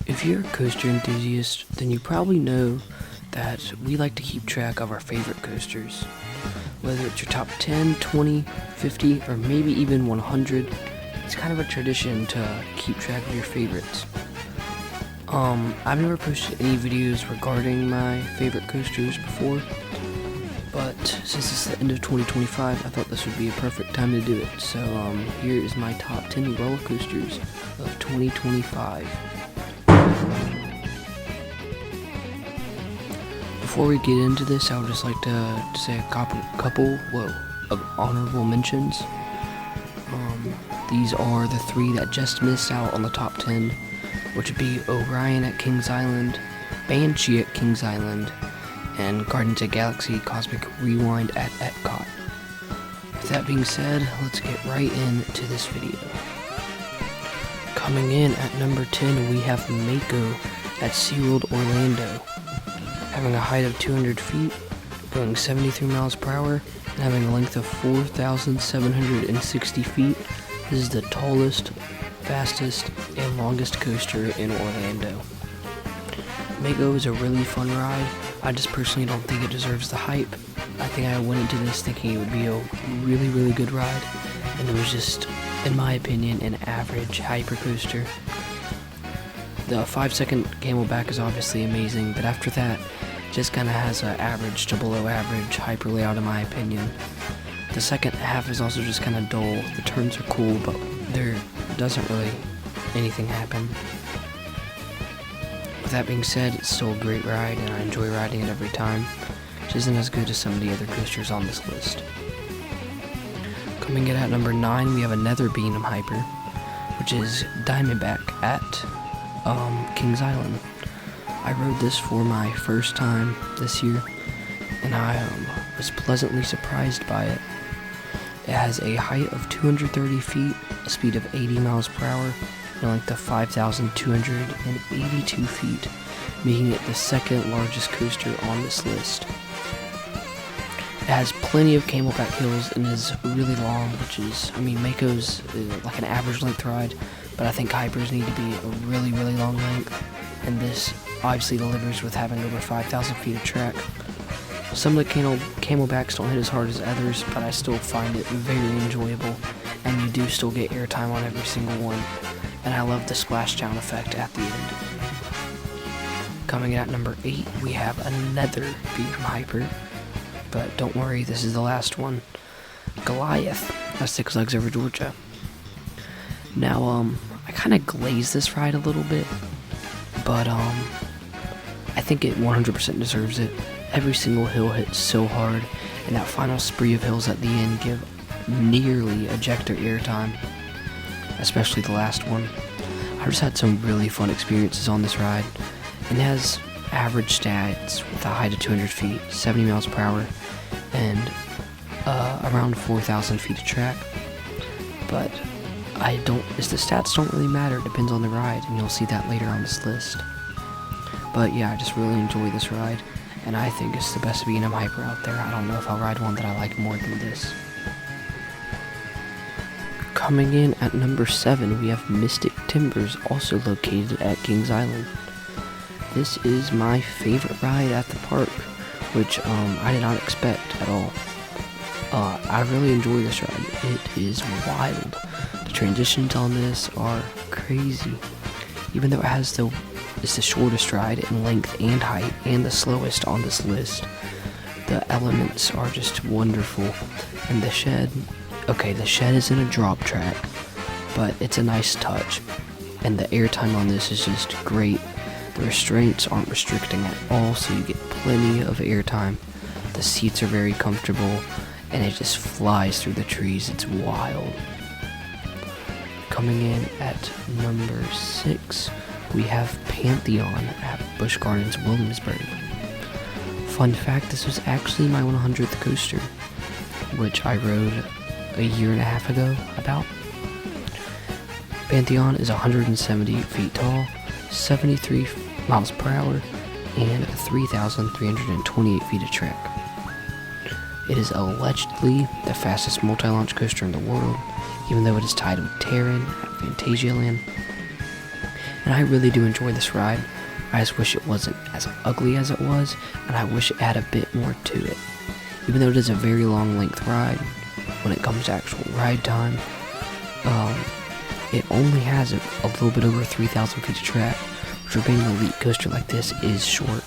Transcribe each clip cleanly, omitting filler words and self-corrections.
If you're a coaster enthusiast, then you probably know that we like to keep track of our favorite coasters. Whether it's your top 10, 20, 50, or maybe even 100, it's kind of a tradition to keep track of your favorites. I've never posted any videos regarding my favorite coasters before, but since it's the end of 2025, I thought this would be a perfect time to do it. So here is my top 10 roller coasters of 2025. Before we get into this, I would just like to say a couple of honorable mentions. These are the three that just missed out on the top 10, which would be Orion at Kings Island, Banshee at Kings Island, and Guardians of the Galaxy Cosmic Rewind at Epcot. With that being said, let's get right into this video. Coming in at number 10, we have Mako at SeaWorld Orlando. Having a height of 200 feet, going 73 miles per hour, and having a length of 4,760 feet, this is the tallest, fastest, and longest coaster in Orlando. Mako is a really fun ride. I just personally don't think it deserves the hype. I think I went into this thinking it would be a really, really good ride, and it was just, in my opinion, an average hyper coaster. The 5-second camelback is obviously amazing, but after that, it just kind of has an average to below average hyper layout in my opinion. The second half is also just kind of dull. The turns are cool, but there doesn't really anything happen. With that being said, it's still a great ride, and I enjoy riding it every time, which isn't as good as some of the other coasters on this list. Coming in at number 9, we have another Beanham Hyper, which is Diamondback at Kings Island. I rode this for my first time this year, and I was pleasantly surprised by it. It has a height of 230 feet, a speed of 80 miles per hour, and a length of 5,282 feet, making it the second largest coaster on this list. It has plenty of camelback hills and is really long, which is, Mako's like an average length ride, but I think hypers need to be a really, really long length, and this obviously delivers with having over 5,000 feet of track. Some of the camelbacks don't hit as hard as others, but I still find it very enjoyable, and you do still get airtime on every single one, and I love the splashdown effect at the end. Coming in at number 8, we have another Beanham Hyper, but don't worry, this is the last one. Goliath at Six Flags Over Georgia. Now, I kind of glazed this ride a little bit, but I think it 100% deserves it. Every single hill hits so hard, and that final spree of hills at the end give nearly ejector airtime, especially the last one. I just had some really fun experiences on this ride, and it has average stats with a height of 200 feet, 70 miles per hour, and around 4,000 feet of track. But the stats don't really matter, it depends on the ride, and you'll see that later on this list. But yeah, I just really enjoy this ride, and I think it's the best Beanham Hyper out there. I don't know if I'll ride one that I like more than this. Coming in at number 7, we have Mystic Timbers, also located at Kings Island. This is my favorite ride at the park, which I did not expect at all. I really enjoy this ride. It is wild. The transitions on this are crazy. Even though it's the shortest ride in length and height, and the slowest on this list, the elements are just wonderful. And the shed isn't a drop track, but it's a nice touch. And the airtime on this is just great. The restraints aren't restricting at all, so you get plenty of airtime. The seats are very comfortable, and it just flies through the trees. It's wild. Coming in at number 6, we have Pantheon at Busch Gardens Williamsburg. Fun fact, this was actually my 100th coaster, which I rode a year and a half ago about. Pantheon is 170 feet tall, 73 miles per hour, and 3,328 feet of track. It is allegedly the fastest multi-launch coaster in the world, even though it is tied with Terran at Fantasialand. and I really do enjoy this ride. I just wish it wasn't as ugly as it was, and I wish it had a bit more to it. Even though it is a very long length ride, when it comes to actual ride time, it only has a little bit over 3,000 feet of track, which for being an elite coaster like this is short.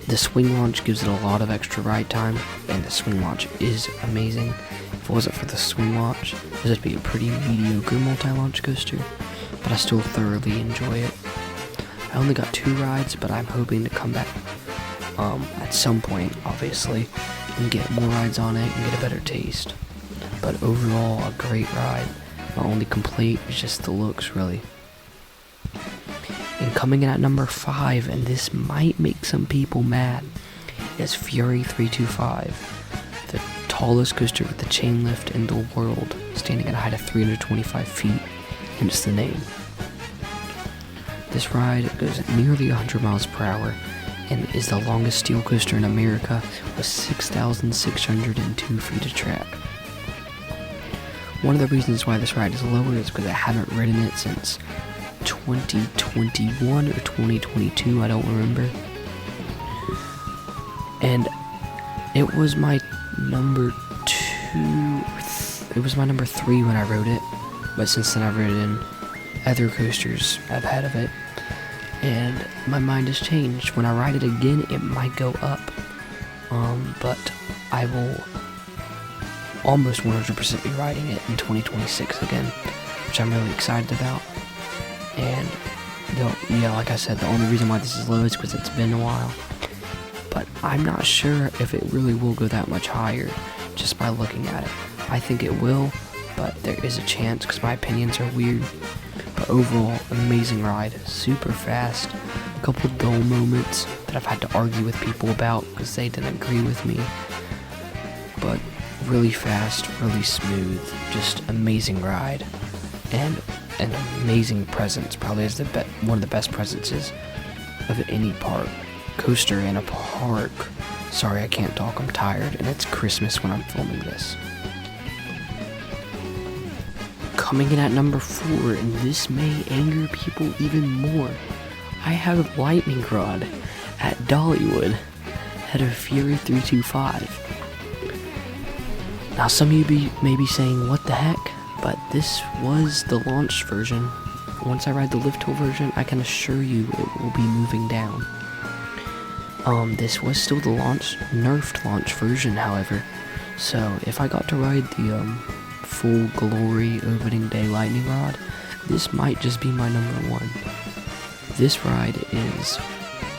The swing launch gives it a lot of extra ride time, and the swing launch is amazing. If it wasn't for the swing launch, this would be a pretty mediocre multi-launch coaster, but I still thoroughly enjoy it. I only got 2 rides, but I'm hoping to come back at some point, obviously, and get more rides on it and get a better taste. But overall, a great ride. My only complaint is just the looks, really. And coming in at number 5, and this might make some people mad, is Fury 325, the tallest coaster with the chain lift in the world, standing at a height of 325 feet, hence the name. This ride goes at nearly 100 miles per hour and is the longest steel coaster in America with 6,602 feet of track. One of the reasons why this ride is lower is because I haven't ridden it since 2021 or 2022, I don't remember. And it was my number 3 when I rode it, but since then I've ridden other coasters I've had of it, and my mind has changed. When I ride it again, it might go up, but I will almost 100% be riding it in 2026 again, which I'm really excited about. And like I said, the only reason why this is low is because it's been a while, but I'm not sure if it really will go that much higher just by looking at it. I think it will, but there is a chance because my opinions are weird. But overall, amazing ride, super fast, a couple dull moments that I've had to argue with people about because they didn't agree with me, but really fast, really smooth, just amazing ride, and an amazing presence. Probably is one of the best presences of any park coaster in a park. Sorry, I can't talk, I'm tired, and it's Christmas when I'm filming this. Coming in at number 4, and this may anger people even more, I have Lightning Rod at Dollywood at a Fury 325. Now some of you may be saying, what the heck? But this was the launch version. Once I ride the lift hill version, I can assure you it will be moving down. This was still the nerfed launch version, however. So if I got to ride the full glory opening day Lightning Rod, this might just be my number 1. This ride is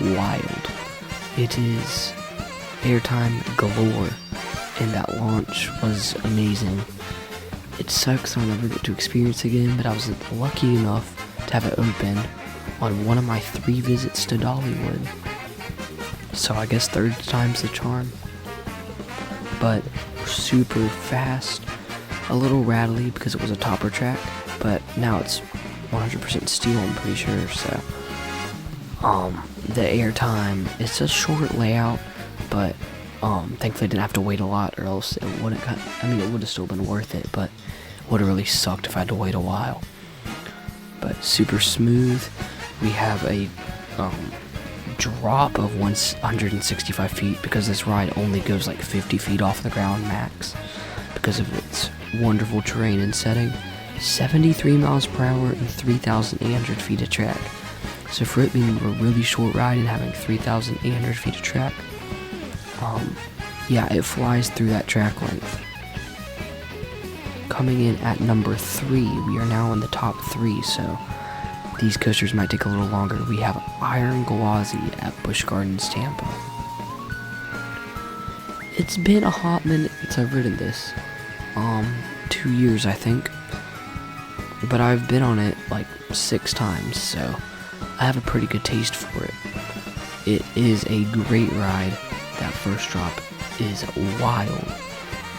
wild. It is airtime galore, and that launch was amazing. It sucks I'll never get to experience again, but I was lucky enough to have it open on one of my 3 visits to Dollywood. So I guess 3rd time's the charm. But super fast, a little rattly because it was a topper track, but now it's 100% steel, I'm pretty sure. So the airtime, it's a short layout, but thankfully I didn't have to wait a lot, or else it wouldn't it would have still been worth it, but it would have really sucked if I had to wait a while. But super smooth. We have a drop of 165 feet because this ride only goes like 50 feet off the ground max because of its wonderful terrain and setting. 73 miles per hour and 3,800 feet of track. So for it being a really short ride and having 3,800 feet of track, yeah, it flies through that track length. Coming in at number 3, we are now in the top 3, so these coasters might take a little longer. We have Iron Gwazi at Busch Gardens, Tampa. It's been a hot minute since I've ridden this. 2 years, I think. But I've been on it like 6 times, so I have a pretty good taste for it. It is a great ride. That first drop is wild,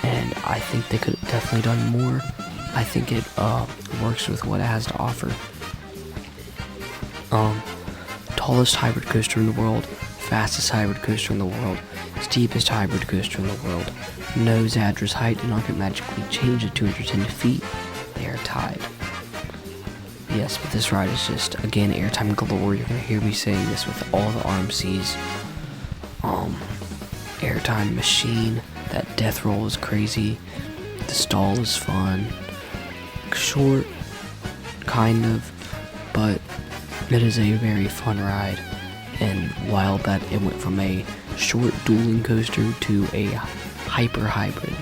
and I think they could have definitely done more. I think it works with what it has to offer. Tallest hybrid coaster in the world, fastest hybrid coaster in the world, steepest hybrid coaster in the world. No Zadra's height did not get magically changed at 210 feet. They are tied. Yes, but this ride is just, again, airtime galore. You're going to hear me saying this with all the RMCs. Airtime machine. That death roll is crazy. The stall is fun. Short, kind of, but it is a very fun ride. And while that it went from a short dueling coaster to a hyper hybrid.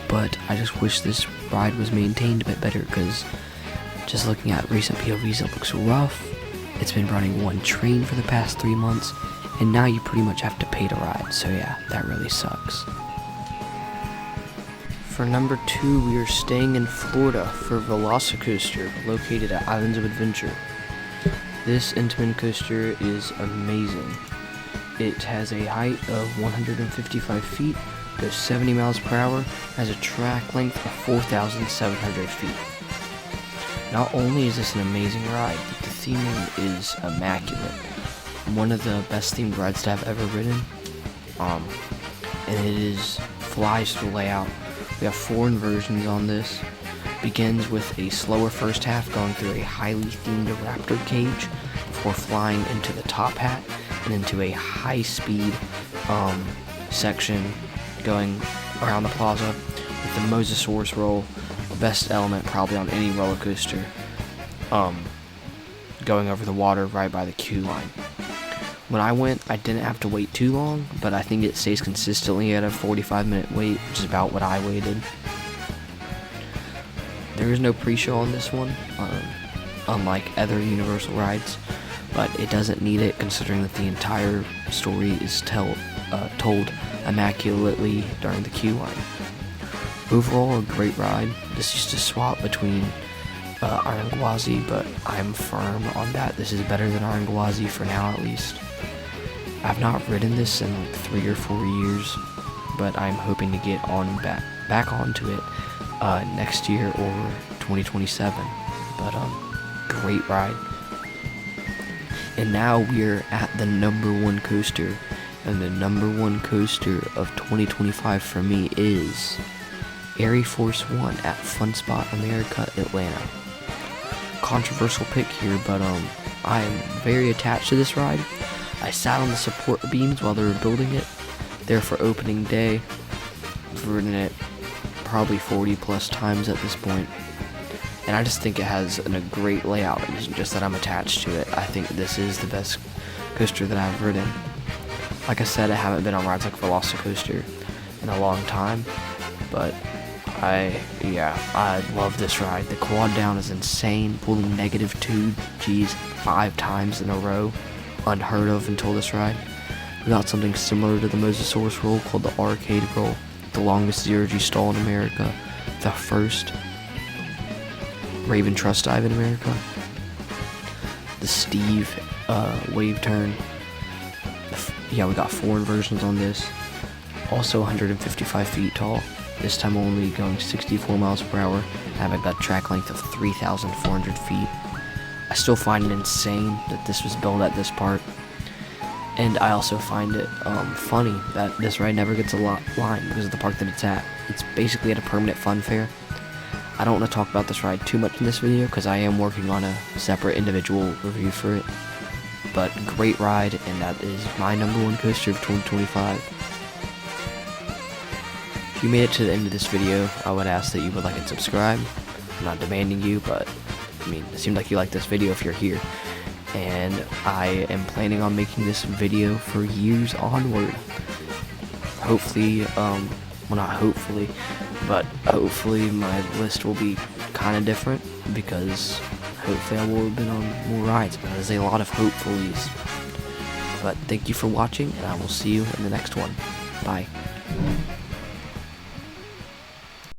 But I just wish this ride was maintained a bit better, because just looking at recent POVs, it looks rough. It's been running one train for the past 3 months, and now you pretty much have to pay to ride. So yeah, that really sucks. For number 2, we are staying in Florida for TheCoasterCircuit, located at Islands of Adventure. This Intamin coaster is amazing. It has a height of 155 feet, goes 70 miles per hour, has a track length of 4,700 feet. Not only is this an amazing ride, but the theming is immaculate. One of the best themed rides that I've ever ridden. And it flies through layout. We have 4 inversions on this. Begins with a slower first half going through a highly themed raptor cage before flying into the top hat and into a high speed section going around the plaza with the Mosasaurus roll, the best element probably on any roller coaster, going over the water right by the queue line. When I went, I didn't have to wait too long, but I think it stays consistently at a 45-minute wait, which is about what I waited. There is no pre-show on this one, unlike other Universal rides, but it doesn't need it considering that the entire story is told immaculately during the queue line. Overall, a great ride. This used to swap between Iron Gwazi, but I'm firm on that. This is better than Iron Gwazi for now, at least. I've not ridden this in like 3 or 4 years, but I'm hoping to get back onto it next year or 2027. But great ride. And now we're at the number 1 coaster, and the number 1 coaster of 2025 for me is Air Force One at Fun Spot America, Atlanta. Controversial pick here, but I am very attached to this ride. I sat on the support beams while they were building it there for opening day. I've ridden it probably 40 plus times at this point, and I just think it has a great layout. It isn't just that I'm attached to it. I think this is the best coaster that I've ridden. Like I said, I haven't been on rides like VelociCoaster in a long time, but I love this ride. The quad down is insane, pulling -2 Gs 5 times in a row. Unheard of until this ride. We got something similar to the Mosasaurus roll called the Arcade roll, the longest 0G stall in America, the first Raven Trust dive in America, the Steve wave turn. We got 4 inversions on this, also 155 feet tall, this time only going 64 miles per hour, having a track length of 3,400 feet. I still find it insane that this was built at this part, and I also find it funny that this ride never gets a line because of the park that it's at. It's basically at a permanent fun fair. I don't want to talk about this ride too much in this video because I am working on a separate individual review for it, but great ride, and that is my number 1 coaster of 2025. If you made it to the end of this video, I would ask that you would like and subscribe. I'm not demanding you, but I mean, it seemed like you liked this video if you're here. And I am planning on making this video for years onward. Hopefully, well, not hopefully, but hopefully my list will be kind of different, because hopefully I will have been on more rides. But there's a lot of hopefullys. But thank you for watching, and I will see you in the next one. Bye.